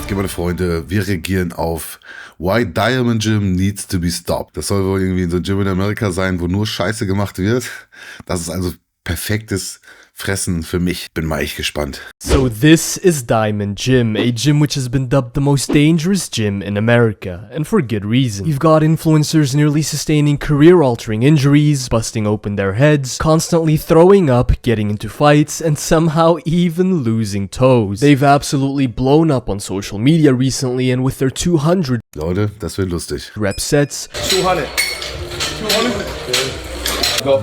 Was geht, meine Freunde? Wir reagieren auf Why Diamond Gym Needs to be Stopped. Das soll wohl irgendwie so ein Gym in Amerika sein, wo nur Scheiße gemacht wird. Das ist also perfektes Fressen für mich. Bin mal echt gespannt. So this is Diamond Gym, a gym which has been dubbed the most dangerous gym in America, and for good reason. You've got influencers nearly sustaining career-altering injuries, busting open their heads, constantly throwing up, getting into fights, and somehow even losing toes. They've absolutely blown up on social media recently, and with their 200 Leute, das wird lustig. rep sets, 200. 200. Go.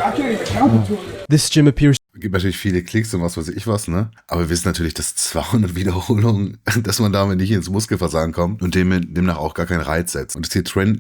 I can't even count to 200. this gym appears Gibt natürlich viele Klicks und was weiß ich was, ne? Aber wir wissen natürlich, dass 200 Wiederholungen, dass man damit nicht ins Muskelversagen kommt und demnach auch gar keinen Reiz setzt. Und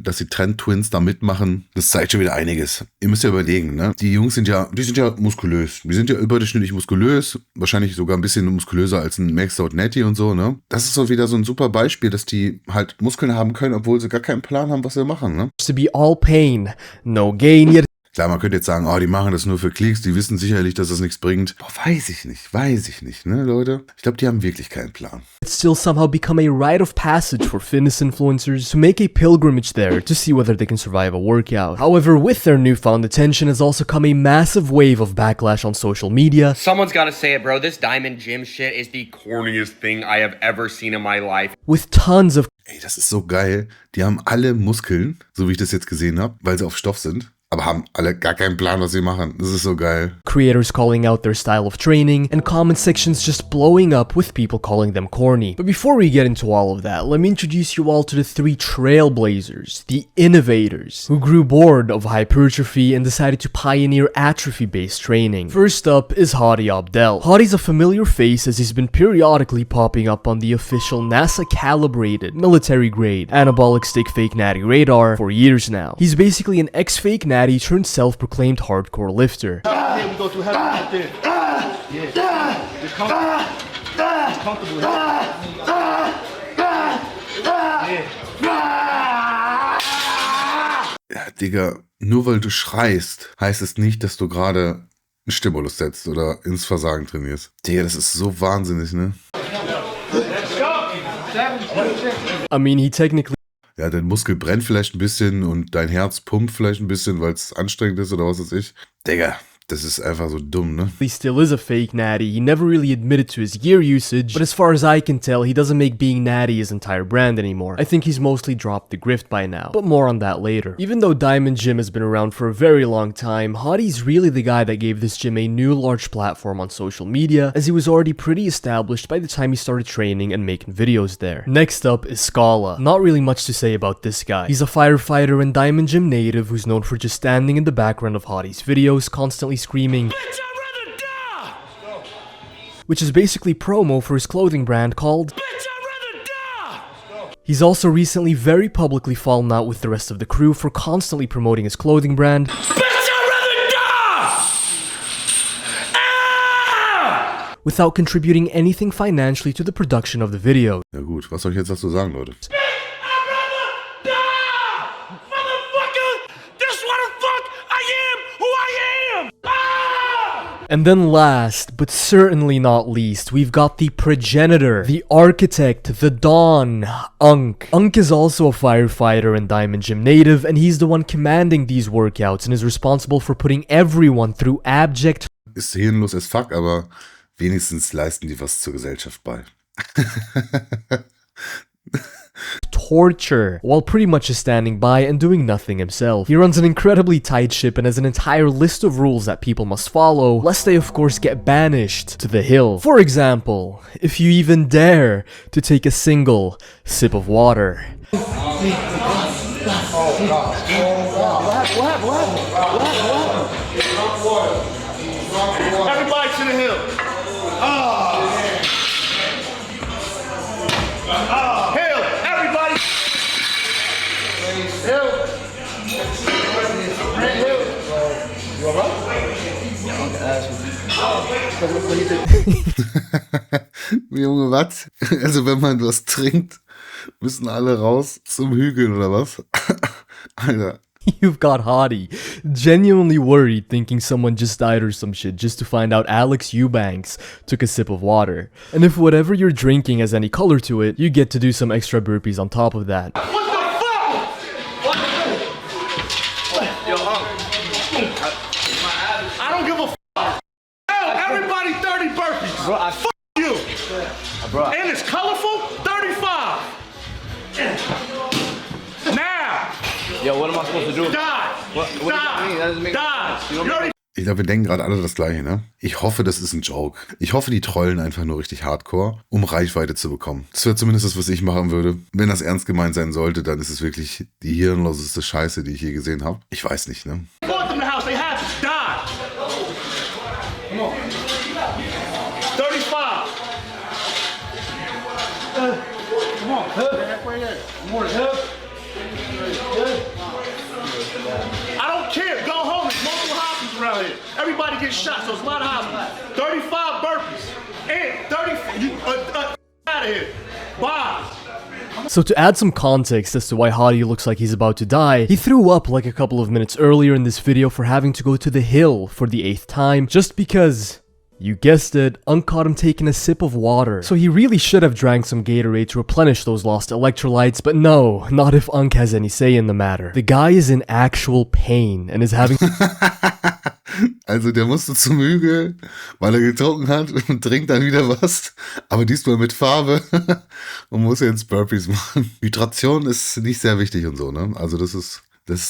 dass die Trend-Twins da mitmachen, das zeigt schon wieder einiges. Ihr müsst ja überlegen, ne? Die Jungs sind ja muskulös. Die sind ja überdurchschnittlich muskulös. Wahrscheinlich sogar ein bisschen muskulöser als ein Maxed Out Netty und so, ne? Das ist so wieder so ein super Beispiel, dass die halt Muskeln haben können, obwohl sie gar keinen Plan haben, was sie machen, ne? to be all pain, no gain, yet Klar, man könnte jetzt sagen, oh, die machen das nur für Klicks, die wissen sicherlich, dass das nichts bringt. Boah, weiß ich nicht, ne, Leute? Ich glaube, die haben wirklich keinen Plan. it's still somehow become a rite of passage for fitness influencers to make a pilgrimage there to see whether they can survive a workout. However, with their newfound attention has also come a massive wave of backlash on social media, Someone's gotta say it, bro. This Diamond Gym shit is the corniest thing I have ever seen in my life. with tons of Ey, das ist so geil. Die haben alle Muskeln, so wie ich das jetzt gesehen habe, weil sie auf Stoff sind, aber haben alle gar keinen Plan, was sie machen. Das ist so geil. creators calling out their style of training, and comment sections just blowing up with people calling them corny. But before we get into all of that, let me introduce you all to the three trailblazers, the innovators, who grew bored of hypertrophy and decided to pioneer atrophy-based training. First up is Hadi Abdel. Hadi's a familiar face as he's been periodically popping up on the official NASA-calibrated, military-grade, anabolic stick fake natty radar for years now. He's basically an ex-fake natty turned self-proclaimed hardcore lifter. Yeah, we go too heavy right there. Yeah. Just comfortable. Just comfortable. Ja, Digga, nur weil du schreist, heißt es nicht, dass du gerade einen Stimulus setzt oder ins Versagen trainierst. Digga, das ist so wahnsinnig, ne? I mean, he technically Ja, dein Muskel brennt vielleicht ein bisschen und dein Herz pumpt vielleicht ein bisschen, weil es anstrengend ist oder was weiß ich. Digga, das ist einfach so dumm, ne? still is a fake natty. He never really admitted to his gear usage, but as far as I can tell, he doesn't make being natty his entire brand anymore. I think he's mostly dropped the grift by now, but more on that later. Even though Diamond Gym has been around for a very long time, Hadi's really the guy that gave this gym a new large platform on social media, as he was already pretty established by the time he started training and making videos there. Next up is Scala. Not really much to say about this guy. He's a firefighter and Diamond Gym native who's known for just standing in the background of Hadi's videos, constantly screaming, which is basically promo for his clothing brand called He's also recently very publicly fallen out with the rest of the crew for constantly promoting his clothing brand without contributing anything financially to the production of the video. Ja gut, was soll ich jetzt dazu sagen, Leute? And then last, but certainly not least, we've got the progenitor, the architect, the Don, Unk. Unk is also a firefighter and Diamond Gym native, and he's the one commanding these workouts and is responsible for putting everyone through abject Ist hirnlos as fuck, aber wenigstens leisten die was zur Gesellschaft bei. torture, while pretty much just standing by and doing nothing himself. He runs an incredibly tight ship and has an entire list of rules that people must follow, lest they of course get banished to the hill. For example, if you even dare to take a single sip of water. Everybody to the hill. Hill. Everybody. Hill. Hill. You alright? Yeah, I'm gonna ask you. Junge, was? Also wenn man was trinkt, müssen alle raus zum Hügel oder was? Alter. You've got Hottie genuinely worried, thinking someone just died or some shit, just to find out Alex Eubanks took a sip of water. And if whatever you're drinking has any color to it, you get to do some extra burpees on top of that. What the fuck? Yo, I don't give a fuck. Yo, everybody 30 burpees. Bro, fuck you. Bro. And it's colorful, 35. Now. Yo, what am I supposed to do? Die. What does that mean? That doesn't make sense. You know what I mean? Ich glaube, wir denken gerade alle das Gleiche, ne? Ich hoffe, das ist ein Joke. Ich hoffe, die trollen einfach nur richtig hardcore, um Reichweite zu bekommen. Das wäre zumindest das, was ich machen würde. Wenn das ernst gemeint sein sollte, dann ist es wirklich die hirnloseste Scheiße, die ich je gesehen habe. Ich weiß nicht, ne? Brought them to the house, they had to die. Come on. 35. Come on. I don't care. Go home. There's multiple hospitals around here. Everybody gets shot, so it's a lot of hospitals. 35 burpees. And 30. You out of here. Bye. So to add some context as to why Hottie looks like he's about to die, he threw up like a couple of minutes earlier in this video for having to go to the hill for the 8th time, just because, you guessed it, Unk caught him taking a sip of water. So he really should have drank some Gatorade to replenish those lost electrolytes, but no, not if Unk has any say in the matter. The guy is in actual pain and is having... Also der musste zum Hügel, weil er getrunken hat und trinkt dann wieder was, aber diesmal mit Farbe und muss jetzt Burpees machen. Hydration ist nicht sehr wichtig und so, ne? Also das ist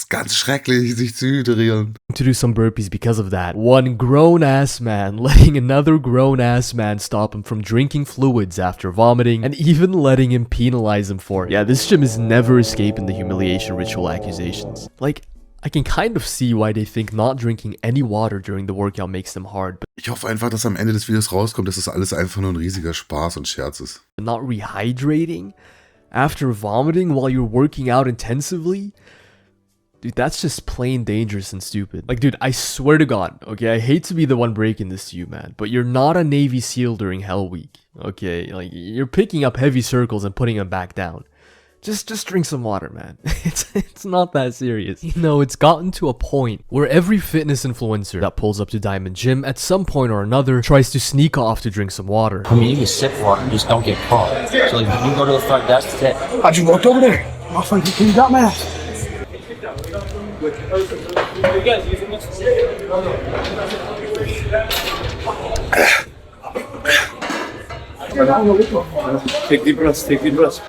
ganz schrecklich, sich zu hydrieren. To do some burpees because of that. One grown-ass man letting another grown-ass man stop him from drinking fluids after vomiting, and even letting him penalize him for it. Yeah, this gym is never escaping the humiliation ritual accusations. Like, I can kind of see why they think not drinking any water during the workout makes them hard, but Ich hoffe einfach, dass am Ende des Videos rauskommt, dass das alles einfach nur ein riesiger Spaß und Scherz ist. not rehydrating after vomiting while you're working out intensively? Dude, that's just plain dangerous and stupid. Like, dude, I swear to God, okay, I hate to be the one breaking this to you, man, but you're not a Navy SEAL during Hell Week, okay? Like, you're picking up heavy circles and putting them back down. Just drink some water, man. It's not that serious. You know, it's gotten to a point where every fitness influencer that pulls up to Diamond Gym at some point or another tries to sneak off to drink some water. I mean, you can sip water, just don't get caught. So like, you go to the front desk, that's it. How'd you walk over there? My friend, you got mask. Take deep breaths, take deep breaths.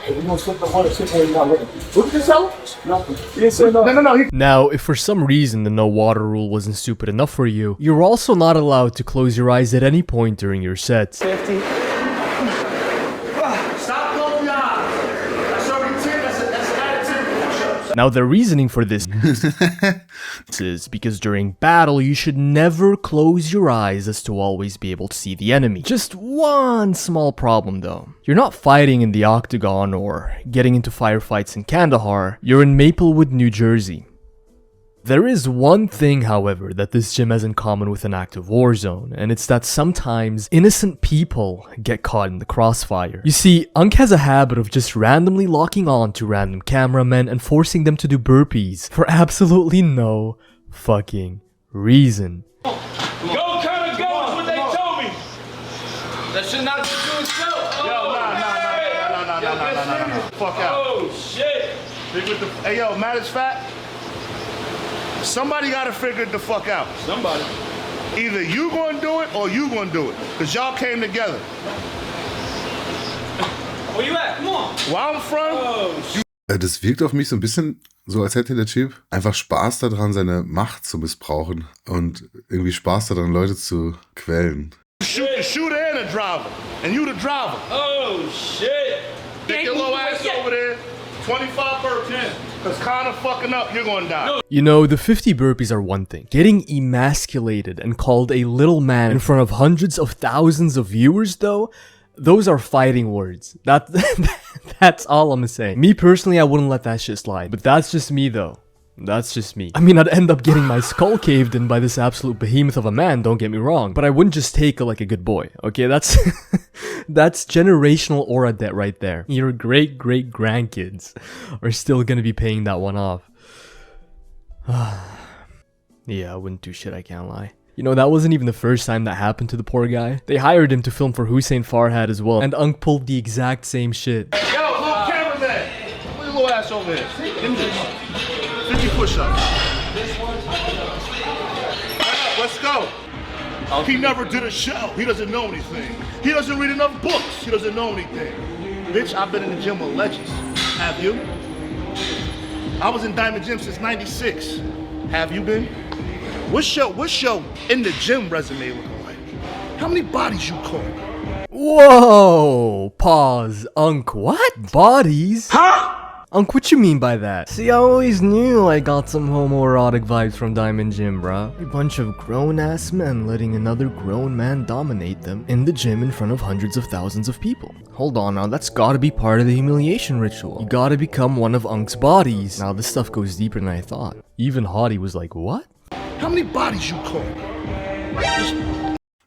No. Now, if for some reason the no water rule wasn't stupid enough for you, you're also not allowed to close your eyes at any point during your sets. 50. Stop closing your eyes. That's already 10. That's added 10. Now, the reasoning for this is because during battle, you should never close your eyes as to always be able to see the enemy. Just one small problem though. You're not fighting in the octagon or getting into firefights in Kandahar, you're in Maplewood, New Jersey. There is one thing, however, that this gym has in common with an active war zone, and it's that sometimes innocent people get caught in the crossfire. You see, Unk has a habit of just randomly locking on to random cameramen and forcing them to do burpees for absolutely no fucking reason. Go kind of go is what they told me. That should not be doing so. Yo, nah. Fuck out. Oh, shit. Hey, yo, matter of fact, somebody gotta figure it the fuck out. Somebody. Either you gonna do it or you gonna do it. Cause y'all came together. Where you at? Come on. Where I'm from, Oh, shit. Das wirkt auf mich so ein bisschen so, als hätte der Typ einfach Spaß daran, seine Macht zu missbrauchen und irgendwie Spaß daran, Leute zu quälen. shoot the shooter and the driver. And you the driver. Oh, shit. Take your little ass over there. 25 burpees. Cause kinda fucking up, you're gonna die. You know, the 50 burpees are one thing. Getting emasculated and called a little man in front of hundreds of thousands of viewers, though, those are fighting words. That's all I'm saying. Me personally, I wouldn't let that shit slide. But that's just me, though. That's just me. I mean, I'd end up getting my skull caved in by this absolute behemoth of a man, don't get me wrong. But I wouldn't just take it like a good boy, okay? That's that's generational aura debt right there. Your great-great-grandkids are still gonna be paying that one off. Yeah, I wouldn't do shit, I can't lie. You know, that wasn't even the first time that happened to the poor guy. They hired him to film for Hussein Farhad as well, and Unk pulled the exact same shit. Yo, little cameraman. Put your little ass over here. Give me this. 50 push-ups. Let's go. He never did a show. He doesn't know anything. He doesn't read enough books. He doesn't know anything. Bitch, I've been in the gym with legends. Have you? I was in Diamond Gym since '96. Have you been? What's your in the gym resume looking like? How many bodies you caught? Whoa! Pause. Unk, what? Bodies? Huh? Unk, what you mean by that? See, I always knew I got some homoerotic vibes from Diamond Gym, bruh. A bunch of grown-ass men letting another grown man dominate them in the gym in front of hundreds of thousands of people. Hold on now, that's gotta be part of the humiliation ritual. You gotta become one of Unk's bodies. Now, this stuff goes deeper than I thought. Even Hottie was like, what? How many bodies you caught?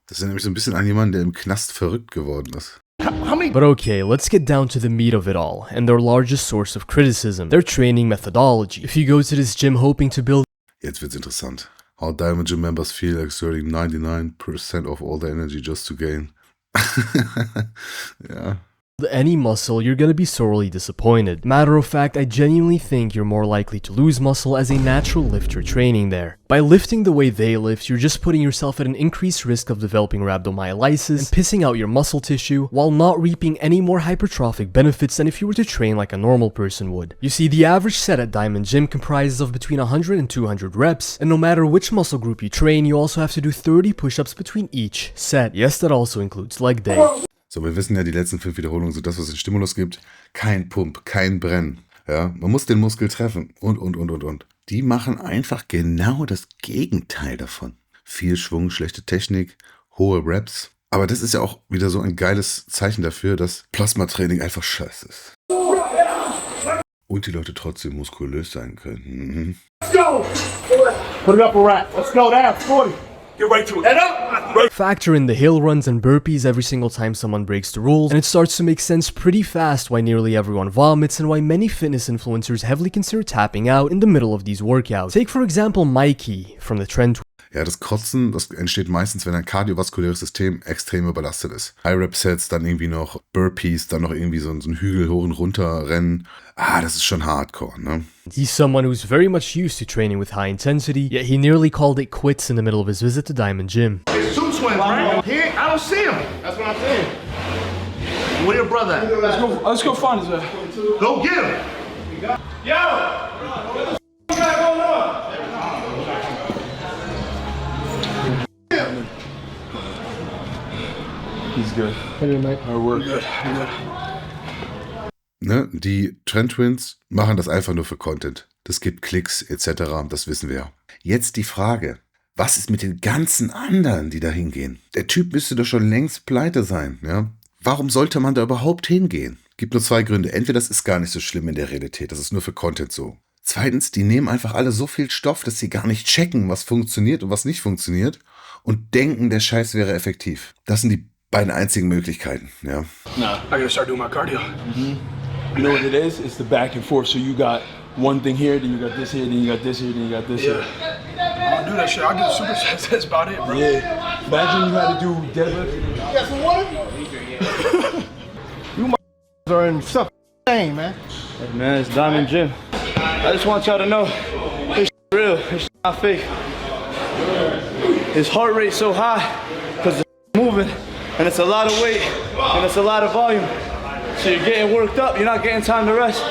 Das ist nämlich so ein bisschen an jemanden, der im Knast verrückt geworden ist. How many? But okay, let's get down to the meat of it all, and their largest source of criticism, their training methodology. If you go to this gym hoping to build Jetzt wird's interessant. How Diamond Gym members feel exerting 99% of all their energy just to gain. Ja. any muscle, you're gonna be sorely disappointed. Matter of fact, I genuinely think you're more likely to lose muscle as a natural lifter training there. By lifting the way they lift, you're just putting yourself at an increased risk of developing rhabdomyolysis and pissing out your muscle tissue while not reaping any more hypertrophic benefits than if you were to train like a normal person would. You see, the average set at Diamond Gym comprises of between 100 and 200 reps, and no matter which muscle group you train, you also have to do 30 push-ups between each set. Yes, that also includes leg day. So, wir wissen ja, die letzten 5 Wiederholungen sind das, was den Stimulus gibt. Kein Pump, kein Brennen. Ja, man muss den Muskel treffen und. Die machen einfach genau das Gegenteil davon. Viel Schwung, schlechte Technik, hohe Reps. Aber das ist ja auch wieder so ein geiles Zeichen dafür, dass Plasmatraining einfach scheiße ist. Und die Leute trotzdem muskulös sein können. Mhm. Let's go! Put it up a rack. Let's go down. 40. Get right to it. Head up! Factor in the hill runs and burpees every single time someone breaks the rules, and it starts to make sense pretty fast why nearly everyone vomits and why many fitness influencers heavily consider tapping out in the middle of these workouts. Take for example Mikey from the Trend. Ja, das Kotzen, das entsteht meistens, wenn ein kardiovaskuläres System extrem überlastet ist. High-Rep-Sets, dann irgendwie noch Burpees, dann noch irgendwie so ein Hügel hoch und runter rennen. Das ist schon hardcore, ne? He's someone who's very much used to training with high intensity, yet he nearly called it quits in the middle of his visit to Diamond Gym. It's two twins, right? I don't see him. That's what I'm saying. Where your brother at? Let's go find his ass. Go get him. Yo! What the got going on? He's good. We're good. Ne? Die Trend Twins machen das einfach nur für Content. Das gibt Klicks etc., das wissen wir ja. Jetzt die Frage, was ist mit den ganzen anderen, die da hingehen? Der Typ müsste doch schon längst pleite sein, ja? Warum sollte man da überhaupt hingehen? Gibt nur zwei Gründe. Entweder das ist gar nicht so schlimm in der Realität, das ist nur für Content so. Zweitens, die nehmen einfach alle so viel Stoff, dass sie gar nicht checken, was funktioniert und was nicht funktioniert und denken, der Scheiß wäre effektiv. Das sind die beiden einzigen Möglichkeiten, ja. Nah, I gotta start doing my cardio. You know what it is? It's the back and forth. So you got one thing here, then you got this here, then you got this here, then you got this here. I'll do that shit. I'll do the supersets. That's about it, bro. Yeah. Imagine you had to do deadlift. You got some water? You are in some thing, man. Hey man, it's Diamond Gym. I just want y'all to know, this real, this not fake. His heart rate's so high, because it's moving, and it's a lot of weight, and it's a lot of volume. So you're getting worked up, you're not getting time to rest.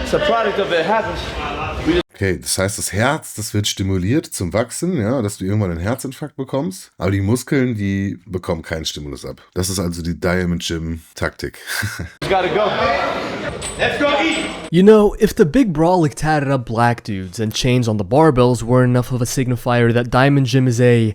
It's a product of it happens. Okay, das heißt, das Herz, das wird stimuliert zum Wachsen, ja, dass du irgendwann einen Herzinfarkt bekommst. Aber die Muskeln, die bekommen keinen Stimulus ab. Das ist also die Diamond Gym Taktik. Gotta go. Let's go eat. You know, if the big brolic tatted up black dudes and chains on the barbells were enough of a signifier that Diamond Gym is a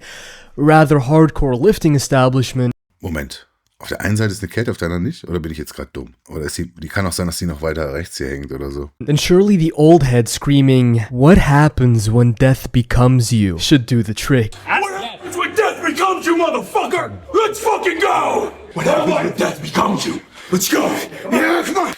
rather hardcore lifting establishment. Moment. Auf der einen Seite ist eine Kette, auf der anderen nicht? Oder bin ich jetzt gerade dumm? Oder ist die kann auch sein, dass die noch weiter rechts hier hängt oder so. Then surely the old head screaming, "What happens when death becomes you?" should do the trick. What happens when death becomes you, motherfucker? Let's fucking go! What happens when death becomes you? Let's go! Yeah, come on!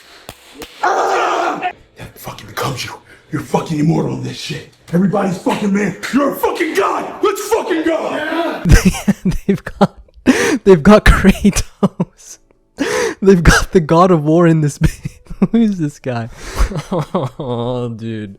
Death fucking becomes you. You're fucking immortal in this shit. Everybody's fucking man. You're a fucking god. Let's fucking go. They've got Kratos. They've got the God of War in this. Who is this guy? Oh, dude.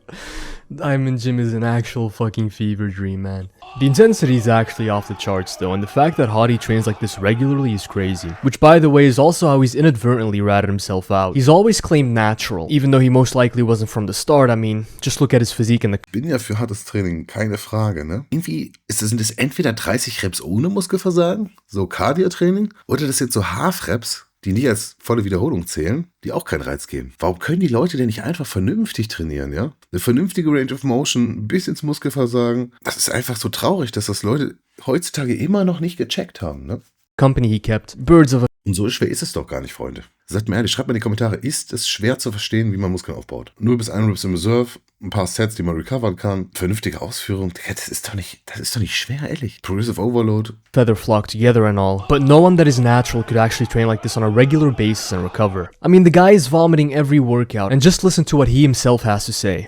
Diamond Jim is an actual fucking fever dream, man. The intensity is actually off the charts though, and the fact that Hottie trains like this regularly is crazy. Which, by the way, is also how he's inadvertently ratted himself out. He's always claimed natural, even though he most likely wasn't from the start. I mean, just look at his physique in the... Bin ja für hartes Training, keine Frage, ne? Irgendwie sind das entweder 30 Reps ohne Muskelversagen, so Cardio-Training, oder das sind so Half-Reps, die nicht als volle Wiederholung zählen, die auch keinen Reiz geben. Warum können die Leute denn nicht einfach vernünftig trainieren, ja? Eine vernünftige Range of Motion, ein bisschen ins Muskelversagen. Das ist einfach so traurig, dass das Leute heutzutage immer noch nicht gecheckt haben, ne? Company he kept, birds of a... Und so schwer ist es doch gar nicht, Freunde. Sagt mir ehrlich, schreibt mal in die Kommentare, ist es schwer zu verstehen, wie man Muskeln aufbaut? 0 bis 1 Reps im Reserve, ein paar Sets, die man recovern kann, vernünftige Ausführung. Das ist doch nicht schwer, ehrlich. Progressive Overload. Feather flock together and all. But no one that is natural could actually train like this on a regular basis and recover. I mean, the guy is vomiting every workout, and just listen to what he himself has to say.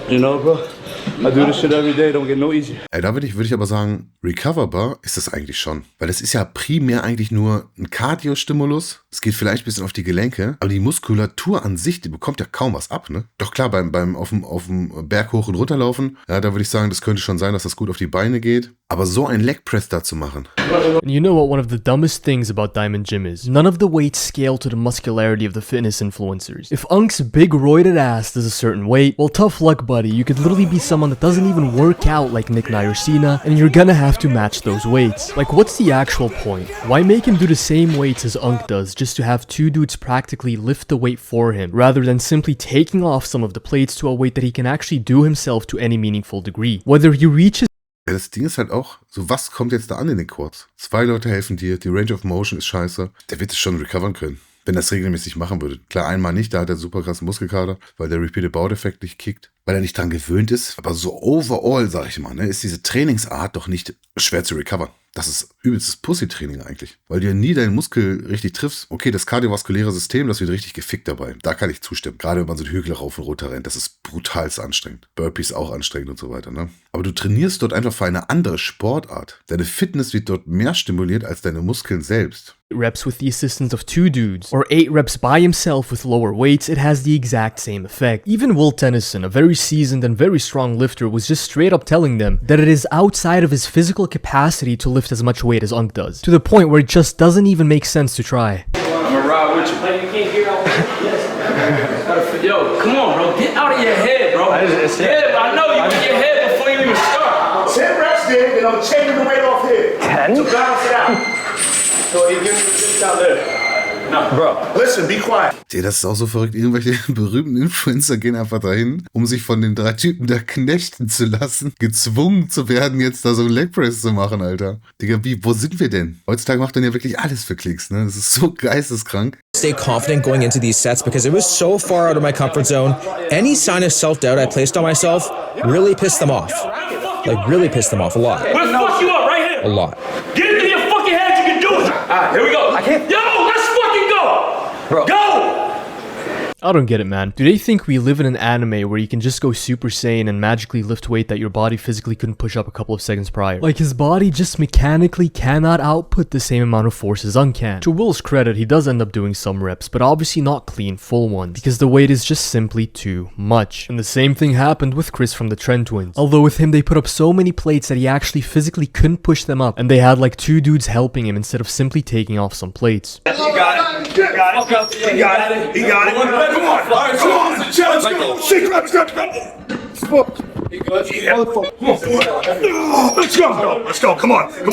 You know, bro? I do this shit every day, don't get no easier. Ey, da würde ich aber sagen, recoverbar ist das eigentlich schon. Weil das ist ja primär eigentlich nur ein Cardio-Stimulus. Es geht vielleicht ein bisschen auf die Gelenke, aber die Muskulatur an sich, die bekommt ja kaum was ab, ne? Doch klar, beim auf dem Berg hoch und runterlaufen, ja, da würde ich sagen, das könnte schon sein, dass das gut auf die Beine geht. Aber so ein Leg Press da zu machen. And you know what one of the dumbest things about Diamond Jim is? None of the weights scale to the muscularity of the fitness influencers. If Unk's big roided ass does a certain weight, well, tough luck, buddy. You could literally be someone that doesn't even work out like Nick Nayarcina, and you're gonna have to match those weights. Like, what's the actual point? Why make him do the same weights as Unk does just to have two dudes practically lift the weight for him, rather than simply taking off some of the plates to a weight that he can actually do himself to any meaningful degree? Whether he reaches... Ja, das Ding ist halt auch, so was kommt jetzt da an in den Quads? 2 Leute helfen dir, die Range of Motion ist scheiße. Der wird es schon recovern können, wenn er das regelmäßig machen würde. Klar, einmal nicht, da hat er super krassen Muskelkater, weil der Repeated Bout-Effekt nicht kickt, weil er nicht dran gewöhnt ist. Aber so overall, sag ich mal, ne, ist diese Trainingsart doch nicht schwer zu recovern. Das ist übelstes Pussy-Training eigentlich, weil du ja nie deinen Muskel richtig triffst. Okay, das kardiovaskuläre System, das wird richtig gefickt dabei. Da kann ich zustimmen. Gerade wenn man so einen Hügel rauf und runter rennt, das ist brutalst anstrengend. Burpees auch anstrengend und so weiter, ne? Aber du trainierst dort einfach für eine andere Sportart. Deine Fitness wird dort mehr stimuliert als deine Muskeln selbst. Reps with the assistance of 2 dudes, or 8 reps by himself with lower weights, it has the exact same effect. Even Will Tennyson, a very seasoned and very strong lifter, was just straight up telling them that it is outside of his physical capacity to lift as much weight as Unk does, to the point where it just doesn't even make sense to try. I'm gonna ride with you. You can't hear all Yo, come on, bro. Get out of your head, bro. Yeah, I know you in your head before you even start. 10 reps there, and I'm taking the weight off here. 10? So balance it out. So you give me this out there. No, bro. Listen, be quiet. Das ist auch so verrückt. Irgendwelche berühmten Influencer gehen einfach dahin, um sich von den 3 Typen da knechten zu lassen, gezwungen zu werden, jetzt da so einen Leg Press zu machen, Alter. Digga, wo sind wir denn? Heutzutage macht man ja wirklich alles für Klicks, ne? Das ist so geisteskrank. Stay confident going into these sets because it was so far out of my comfort zone. Any sign of self-doubt I placed on myself really pissed them off. Like, really pissed them off a lot. We'll fuck you up right here. A lot. Get it in your fucking head, you can do it. Alright, here we go. I can't. Yo, let's fucking go. Bro. Go. I don't get it, man. Do they think we live in an anime where you can just go Super Saiyan and magically lift weight that your body physically couldn't push up a couple of seconds prior? Like, his body just mechanically cannot output the same amount of force as Unk can. To Will's credit, he does end up doing some reps, but obviously not clean, full ones, because the weight is just simply too much. And the same thing happened with Chris from the Trent Twins. Although with him, they put up so many plates that he actually physically couldn't push them up, and they had like 2 dudes helping him instead of simply taking off some plates. He got it. He got it. He got it. He got it. Come on. All right, come on. Let's go. Shake, let's go. Let's go. Let's go. Come on. Come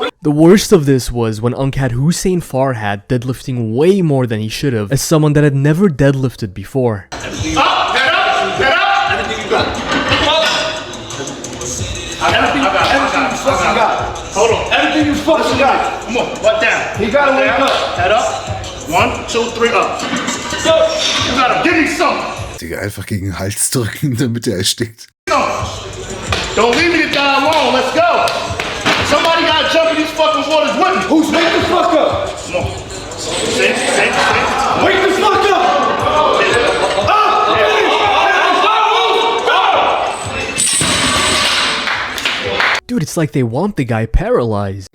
on. The worst of this was when Unk had Hussein Farhad deadlifting way more than he should have, as someone that had never deadlifted before. Up, head up, head up. Everything you got. Everything you fucking got. Hold on. Everything you fucking got. Come on, butt down. He gotta wake up. Head up. 1, 2, 3, up. So, you gotta give me something. Digga, einfach gegen den Hals drücken, damit er erstickt. Don't leave me to die alone. Let's go. Somebody gotta jump in these fucking waters with me. Who's wake the fuck up? Come on. Sit. Wake the fuck up. Dude, it's like they want the guy paralyzed.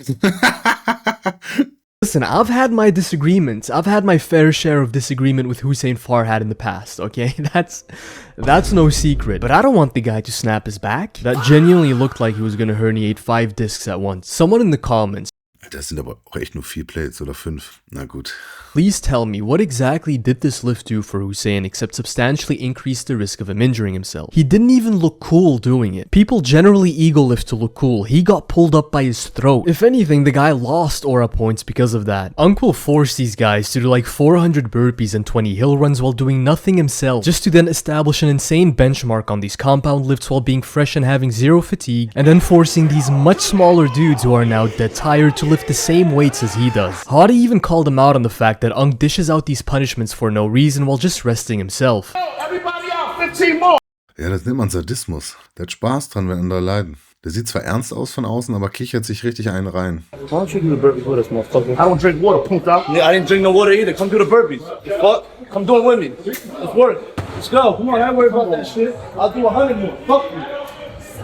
Listen, I've had my disagreements. I've had my fair share of disagreement with Hussein Farhad in the past, okay? That's no secret. But I don't want the guy to snap his back. That genuinely looked like he was gonna herniate 5 discs at once. Someone in the comments, Das sind aber auch echt nur 4 Plates oder 5. Na gut. please tell me, what exactly did this lift do for Hussein except substantially increase the risk of him injuring himself? He didn't even look cool doing it. People generally ego lift to look cool. He got pulled up by his throat. If anything, the guy lost aura points because of that. Unc will force these guys to do like 400 burpees and 20 hill runs while doing nothing himself, just to then establish an insane benchmark on these compound lifts while being fresh and having 0 fatigue, and then forcing these much smaller dudes who are now dead tired to lift the same weights as he does. Hadi even called him out on the fact that Unc dishes out these punishments for no reason while just resting himself. Everybody out, 15 more. Ja, das nennt man Sadismus. Der hat Spaß dran, wenn andere leiden. Der sieht zwar ernst aus von außen, aber kichert sich richtig einen rein. Why don't you do the burpees with us, motherfucker? I don't drink water, Punta. Yeah, I didn't drink no water either. Come do the burpees. Fuck. Come do it with me. Let's work. Let's go. Come on, I ain't worried about that shit. I'll do 100 more. Fuck you.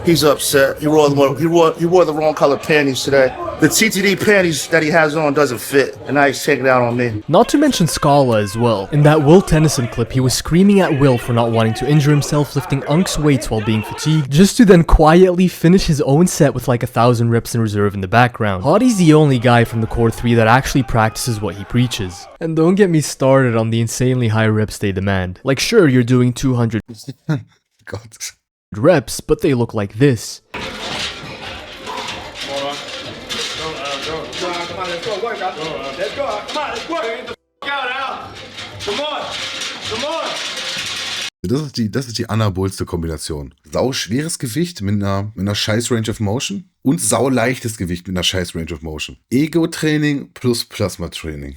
He's upset. He wore the wrong color panties today. The TTD panties that he has on doesn't fit, and now he's taking it out on me. Not to mention Scala as well. In that Will Tennyson clip, he was screaming at Will for not wanting to injure himself lifting Unc's weights while being fatigued, just to then quietly finish his own set with like 1,000 reps in reserve in the background. Hadi's the only guy from the core 3 that actually practices what he preaches. And don't get me started on the insanely high reps they demand. Like sure, you're doing 200 Gott. reps, but they look like this. Das ist die anabolste Kombination. Sau schweres Gewicht mit einer scheiß Range of Motion und sau leichtes Gewicht mit einer scheiß Range of Motion. Ego-Training plus Plasma-Training.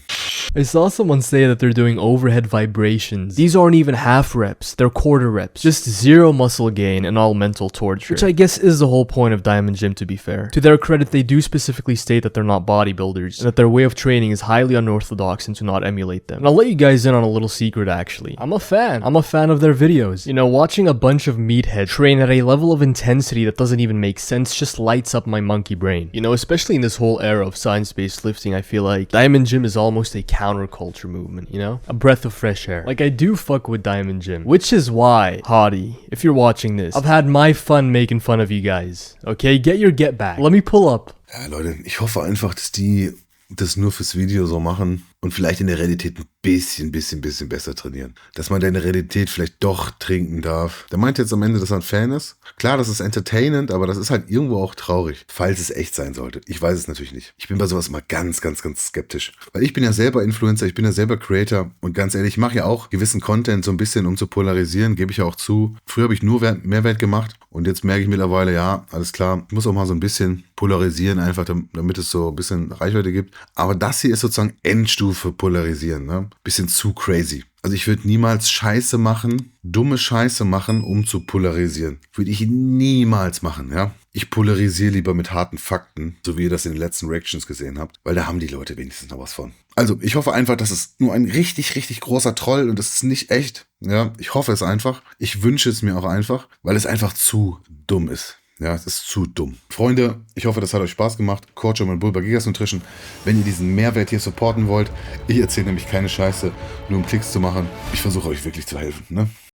I saw someone say that they're doing overhead vibrations. These aren't even half reps, they're quarter reps. Just 0 muscle gain and all mental torture. Which I guess is the whole point of Diamond Gym, to be fair. To their credit, they do specifically state that they're not bodybuilders, and that their way of training is highly unorthodox and to not emulate them. And I'll let you guys in on a little secret actually. I'm a fan of their videos. You know, watching a bunch of meatheads train at a level of intensity that doesn't even make sense just lights up my monkey brain. You know, especially in this whole era of science-based lifting, I feel like Diamond Gym is almost a counterculture movement, you know? A breath of fresh air. Like, I do fuck with Diamond Gym, which is why, Hadi, if you're watching this, I've had my fun making fun of you guys. Okay, get your get back. Let me pull up. Ja, Leute, ich hoffe einfach, dass die das nur fürs Video so machen und vielleicht in der Realität ein bisschen besser trainieren. Dass man da in der Realität vielleicht doch trinken darf. Der meint jetzt am Ende, dass er ein Fan ist. Klar, das ist entertainend, aber das ist halt irgendwo auch traurig, falls es echt sein sollte. Ich weiß es natürlich nicht. Ich bin bei sowas immer ganz skeptisch. Weil ich bin ja selber Influencer, ich bin ja selber Creator und ganz ehrlich, ich mache ja auch gewissen Content so ein bisschen, um zu polarisieren, gebe ich ja auch zu. Früher habe ich nur Mehrwert gemacht und jetzt merke ich mittlerweile, ja, alles klar, ich muss auch mal so ein bisschen polarisieren, einfach damit es so ein bisschen Reichweite gibt. Aber das hier ist sozusagen Endstufe polarisieren, ne? Bisschen zu crazy. Also ich würde niemals Scheiße machen, dumme Scheiße machen, um zu polarisieren. Würde ich niemals machen, ja. Ich polarisiere lieber mit harten Fakten, so wie ihr das in den letzten Reactions gesehen habt, weil da haben die Leute wenigstens noch was von. Also ich hoffe einfach, dass es nur ein richtig großer Troll und das ist nicht echt. Ja, ich hoffe es einfach. Ich wünsche es mir auch einfach, weil es einfach zu dumm ist. Ja, es ist zu dumm. Freunde, ich hoffe, das hat euch Spaß gemacht. Coach und Bull bei Gigas Nutrition. Wenn ihr diesen Mehrwert hier supporten wollt, ich erzähle nämlich keine Scheiße, nur um Klicks zu machen. Ich versuche euch wirklich zu helfen, ne?